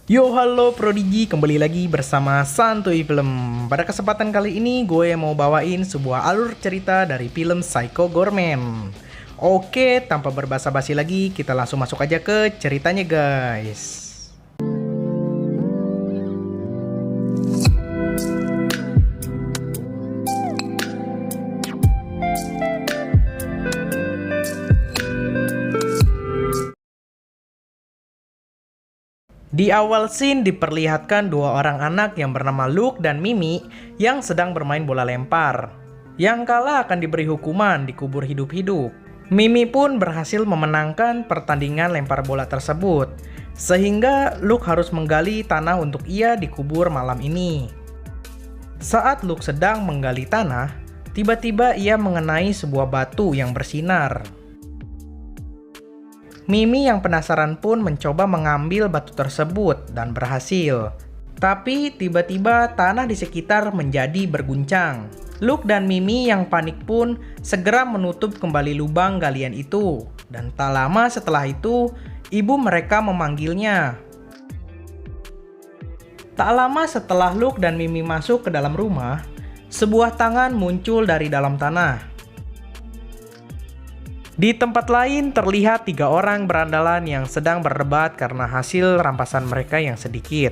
Yo halo Prodigi, kembali lagi bersama Santuy Film. Pada kesempatan kali ini gue mau bawain sebuah alur cerita dari film Psycho Goreman. Oke, tanpa berbasa-basi lagi, kita langsung masuk aja ke ceritanya guys. Di awal scene diperlihatkan dua orang anak yang bernama Luke dan Mimi yang sedang bermain bola lempar. Yang kalah akan diberi hukuman dikubur hidup-hidup. Mimi pun berhasil memenangkan pertandingan lempar bola tersebut, sehingga Luke harus menggali tanah untuk ia dikubur malam ini. Saat Luke sedang menggali tanah, tiba-tiba ia mengenai sebuah batu yang bersinar. Mimi yang penasaran pun mencoba mengambil batu tersebut dan berhasil. Tapi tiba-tiba tanah di sekitar menjadi berguncang. Luke dan Mimi yang panik pun segera menutup kembali lubang galian itu. Dan tak lama setelah itu, ibu mereka memanggilnya. Tak lama setelah Luke dan Mimi masuk ke dalam rumah, sebuah tangan muncul dari dalam tanah. Di tempat lain terlihat 3 orang berandalan yang sedang berdebat karena hasil rampasan mereka yang sedikit.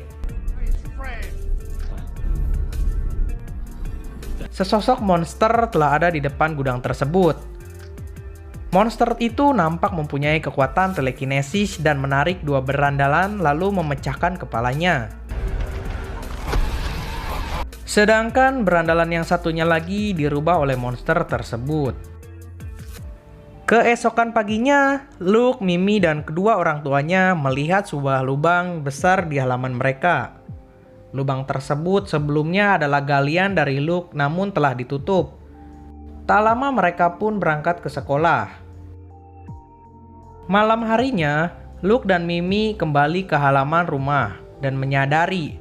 Sesosok monster telah ada di depan gudang tersebut. Monster itu nampak mempunyai kekuatan telekinesis dan menarik 2 berandalan lalu memecahkan kepalanya. Sedangkan berandalan yang satunya lagi dirubah oleh monster tersebut. Keesokan paginya, Luke, Mimi, dan kedua orang tuanya melihat sebuah lubang besar di halaman mereka. Lubang tersebut sebelumnya adalah galian dari Luke namun telah ditutup. Tak lama mereka pun berangkat ke sekolah. Malam harinya, Luke dan Mimi kembali ke halaman rumah dan menyadari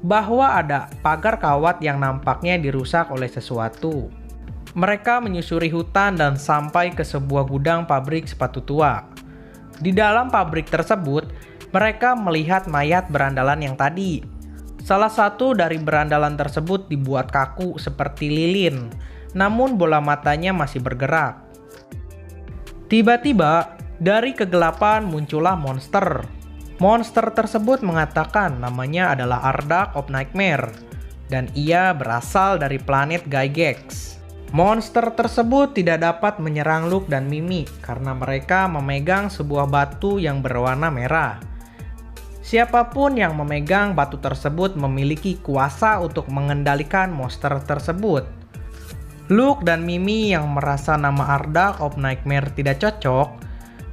bahwa ada pagar kawat yang nampaknya dirusak oleh sesuatu. Mereka menyusuri hutan dan sampai ke sebuah gudang pabrik sepatu tua. Di dalam pabrik tersebut, mereka melihat mayat berandalan yang tadi. Salah satu dari berandalan tersebut dibuat kaku seperti lilin, namun bola matanya masih bergerak. Tiba-tiba, dari kegelapan muncullah monster. Monster tersebut mengatakan namanya adalah Ardak of Nightmare, dan ia berasal dari planet Gygax. Monster tersebut tidak dapat menyerang Luke dan Mimi karena mereka memegang sebuah batu yang berwarna merah. Siapapun yang memegang batu tersebut memiliki kuasa untuk mengendalikan monster tersebut. Luke dan Mimi yang merasa nama Ardak of Nightmare tidak cocok,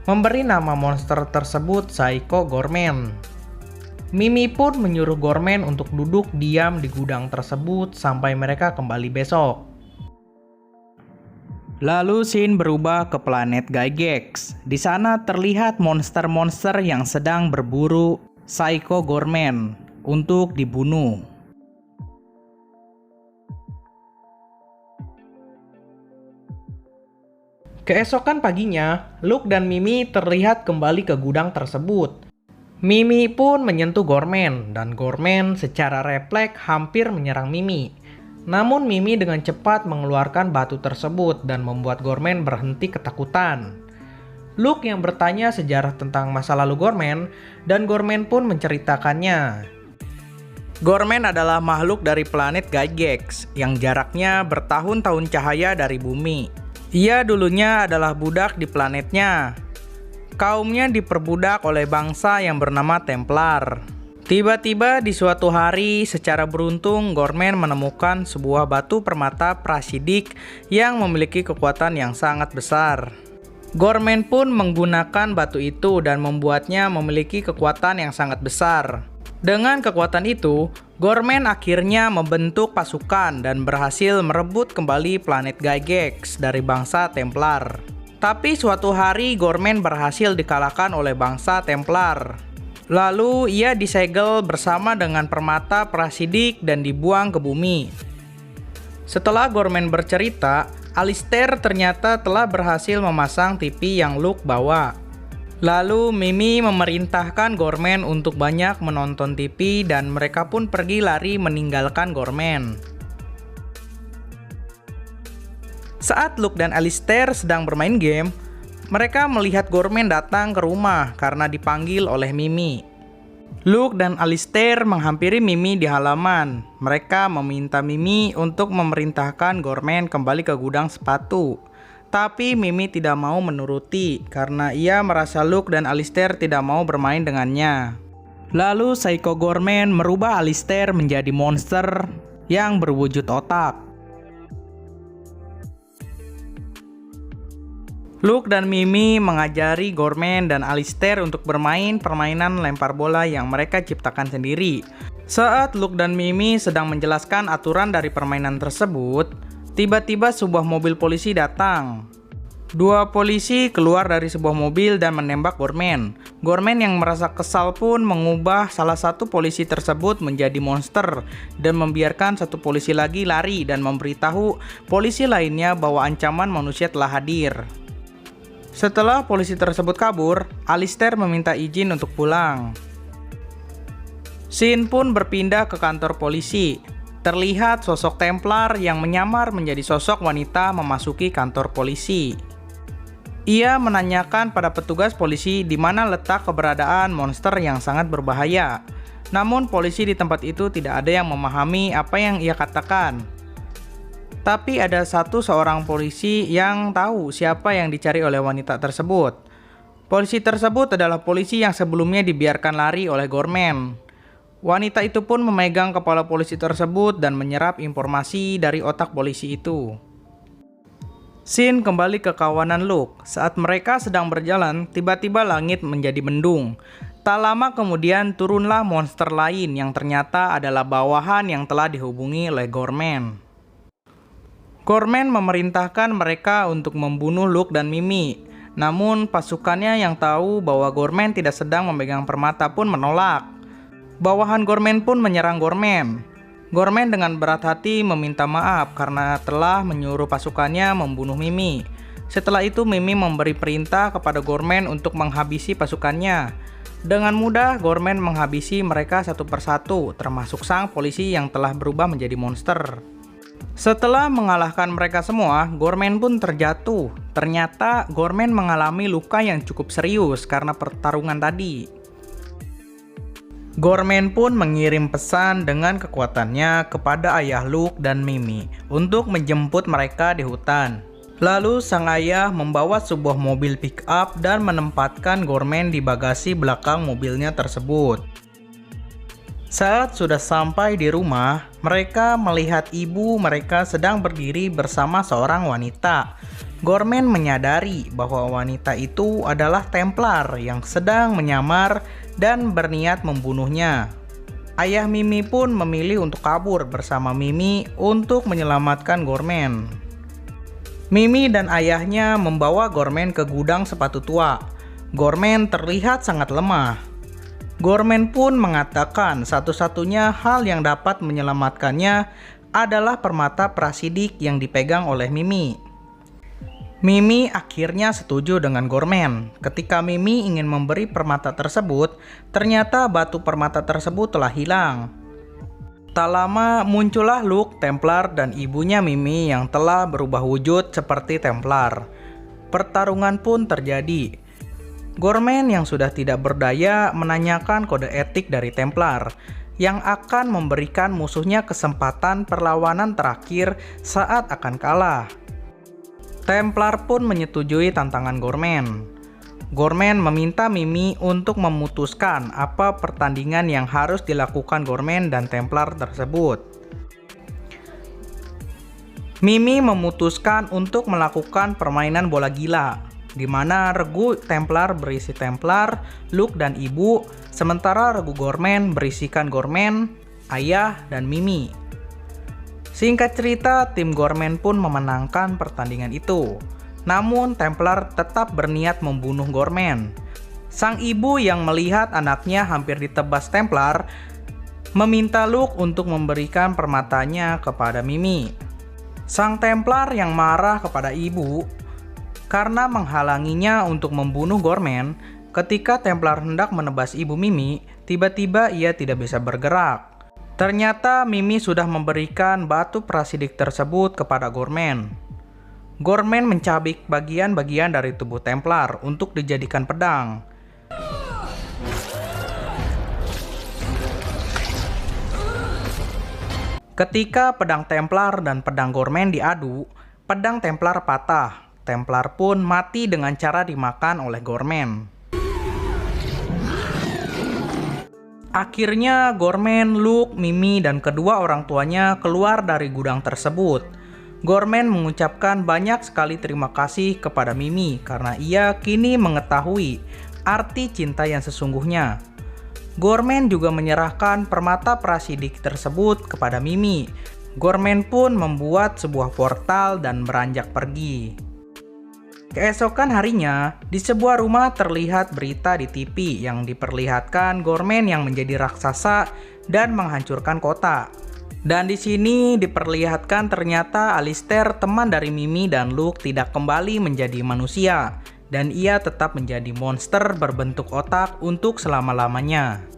memberi nama monster tersebut Psycho Goreman. Mimi pun menyuruh Goreman untuk duduk diam di gudang tersebut sampai mereka kembali besok. Lalu scene berubah ke planet Gygax. Di sana terlihat monster-monster yang sedang berburu Psycho Goreman untuk dibunuh. Keesokan paginya, Luke dan Mimi terlihat kembali ke gudang tersebut. Mimi pun menyentuh Goreman dan Goreman secara refleks hampir menyerang Mimi. Namun Mimi dengan cepat mengeluarkan batu tersebut dan membuat Goreman berhenti ketakutan. Luke yang bertanya sejarah tentang masa lalu Goreman dan Goreman pun menceritakannya. Goreman adalah makhluk dari planet Gygax yang jaraknya bertahun-tahun cahaya dari bumi. Ia dulunya adalah budak di planetnya. Kaumnya diperbudak oleh bangsa yang bernama Templar. Tiba-tiba di suatu hari, secara beruntung Goreman menemukan sebuah batu permata prasidik yang memiliki kekuatan yang sangat besar. Goreman pun menggunakan batu itu dan membuatnya memiliki kekuatan yang sangat besar. Dengan kekuatan itu, Goreman akhirnya membentuk pasukan dan berhasil merebut kembali planet Gygax dari bangsa Templar. Tapi suatu hari Goreman berhasil dikalahkan oleh bangsa Templar. Lalu ia disegel bersama dengan permata prasidik dan dibuang ke bumi. Setelah Goreman bercerita, Alistair ternyata telah berhasil memasang TV yang Luke bawa. Lalu Mimi memerintahkan Gorman untuk banyak menonton TV dan mereka pun pergi lari meninggalkan Gorman. Saat Luke dan Alistair sedang bermain game, mereka melihat Gorman datang ke rumah karena dipanggil oleh Mimi. Luke dan Alistair menghampiri Mimi di halaman. Mereka meminta Mimi untuk memerintahkan Gorman kembali ke gudang sepatu. Tapi Mimi tidak mau menuruti karena ia merasa Luke dan Alistair tidak mau bermain dengannya. Lalu Psycho Gorman merubah Alistair menjadi monster yang berwujud otak. Luke dan Mimi mengajari Gorman dan Alistair untuk bermain permainan lempar bola yang mereka ciptakan sendiri. Saat Luke dan Mimi sedang menjelaskan aturan dari permainan tersebut, tiba-tiba sebuah mobil polisi datang. Dua polisi keluar dari sebuah mobil dan menembak Gorman. Gorman yang merasa kesal pun mengubah salah satu polisi tersebut menjadi monster dan membiarkan satu polisi lagi lari dan memberitahu polisi lainnya bahwa ancaman manusia telah hadir. Setelah polisi tersebut kabur, Alistair meminta izin untuk pulang. Scene pun berpindah ke kantor polisi. Terlihat sosok Templar yang menyamar menjadi sosok wanita memasuki kantor polisi. Ia menanyakan pada petugas polisi di mana letak keberadaan monster yang sangat berbahaya. Namun polisi di tempat itu tidak ada yang memahami apa yang ia katakan. Tapi ada seorang polisi yang tahu siapa yang dicari oleh wanita tersebut. Polisi tersebut adalah polisi yang sebelumnya dibiarkan lari oleh Gorman. Wanita itu pun memegang kepala polisi tersebut dan menyerap informasi dari otak polisi itu. Scene kembali ke kawanan Luke. Saat mereka sedang berjalan, tiba-tiba langit menjadi mendung. Tak lama kemudian turunlah monster lain yang ternyata adalah bawahan yang telah dihubungi oleh Gorman. Gorman memerintahkan mereka untuk membunuh Luke dan Mimi. Namun pasukannya yang tahu bahwa Gorman tidak sedang memegang permata pun menolak. Bawahan Gorman pun menyerang Gorman. Gorman dengan berat hati meminta maaf karena telah menyuruh pasukannya membunuh Mimi. Setelah itu Mimi memberi perintah kepada Gorman untuk menghabisi pasukannya. Dengan mudah Gorman menghabisi mereka satu persatu, termasuk sang polisi yang telah berubah menjadi monster. Setelah mengalahkan mereka semua, Gorman pun terjatuh. Ternyata Gorman mengalami luka yang cukup serius karena pertarungan tadi. Gorman pun mengirim pesan dengan kekuatannya kepada ayah Luke dan Mimi untuk menjemput mereka di hutan. Lalu sang ayah membawa sebuah mobil pick-up dan menempatkan Gorman di bagasi belakang mobilnya tersebut. Saat sudah sampai di rumah, mereka melihat ibu mereka sedang berdiri bersama seorang wanita. Gorman menyadari bahwa wanita itu adalah Templar yang sedang menyamar dan berniat membunuhnya. Ayah Mimi pun memilih untuk kabur bersama Mimi untuk menyelamatkan Gorman. Mimi dan ayahnya membawa Gorman ke gudang sepatu tua. Gorman terlihat sangat lemah. Gorman pun mengatakan satu-satunya hal yang dapat menyelamatkannya adalah permata prasidik yang dipegang oleh Mimi. Mimi akhirnya setuju dengan Gorman. Ketika Mimi ingin memberi permata tersebut, ternyata batu permata tersebut telah hilang. Tak lama muncullah Luke, Templar, dan ibunya Mimi yang telah berubah wujud seperti Templar. Pertarungan pun terjadi. Gorman yang sudah tidak berdaya menanyakan kode etik dari Templar yang akan memberikan musuhnya kesempatan perlawanan terakhir saat akan kalah. Templar pun menyetujui tantangan Gorman. Gorman meminta Mimi untuk memutuskan apa pertandingan yang harus dilakukan Gorman dan Templar tersebut. Mimi memutuskan untuk melakukan permainan bola gila, di mana regu Templar berisi Templar, Luke dan ibu, sementara regu Gorman berisikan Gorman, ayah, dan Mimi. Singkat cerita, tim Gorman pun memenangkan pertandingan itu. Namun Templar tetap berniat membunuh Gorman. Sang ibu yang melihat anaknya hampir ditebas Templar meminta Luke untuk memberikan permatanya kepada Mimi. Sang Templar yang marah kepada ibu karena menghalanginya untuk membunuh Gorman, Ketika Templar hendak menebas Ibu Mimi, tiba-tiba ia tidak bisa bergerak. Ternyata Mimi sudah memberikan batu prasidik tersebut kepada Gorman. Gorman mencabik bagian-bagian dari tubuh Templar untuk dijadikan pedang. Ketika pedang Templar dan pedang Gorman diadu, pedang Templar patah. Templar pun mati dengan cara dimakan oleh Gorman. Akhirnya Gorman, Luke, Mimi, dan kedua orang tuanya keluar dari gudang tersebut. Gorman mengucapkan banyak sekali terima kasih kepada Mimi karena ia kini mengetahui arti cinta yang sesungguhnya. Gorman juga menyerahkan permata prasidik tersebut kepada Mimi. Gorman pun membuat sebuah portal dan beranjak pergi. Keesokan harinya, di sebuah rumah terlihat berita di TV yang diperlihatkan Gorman yang menjadi raksasa dan menghancurkan kota. Dan di sini diperlihatkan ternyata Alistair, teman dari Mimi dan Luke, tidak kembali menjadi manusia. Dan ia tetap menjadi monster berbentuk otak untuk selama-lamanya.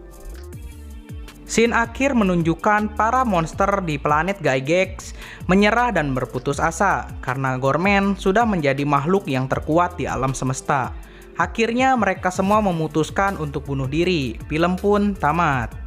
Scene akhir menunjukkan para monster di planet Gygax menyerah dan berputus asa karena Gorman sudah menjadi makhluk yang terkuat di alam semesta. Akhirnya mereka semua memutuskan untuk bunuh diri. Film pun tamat.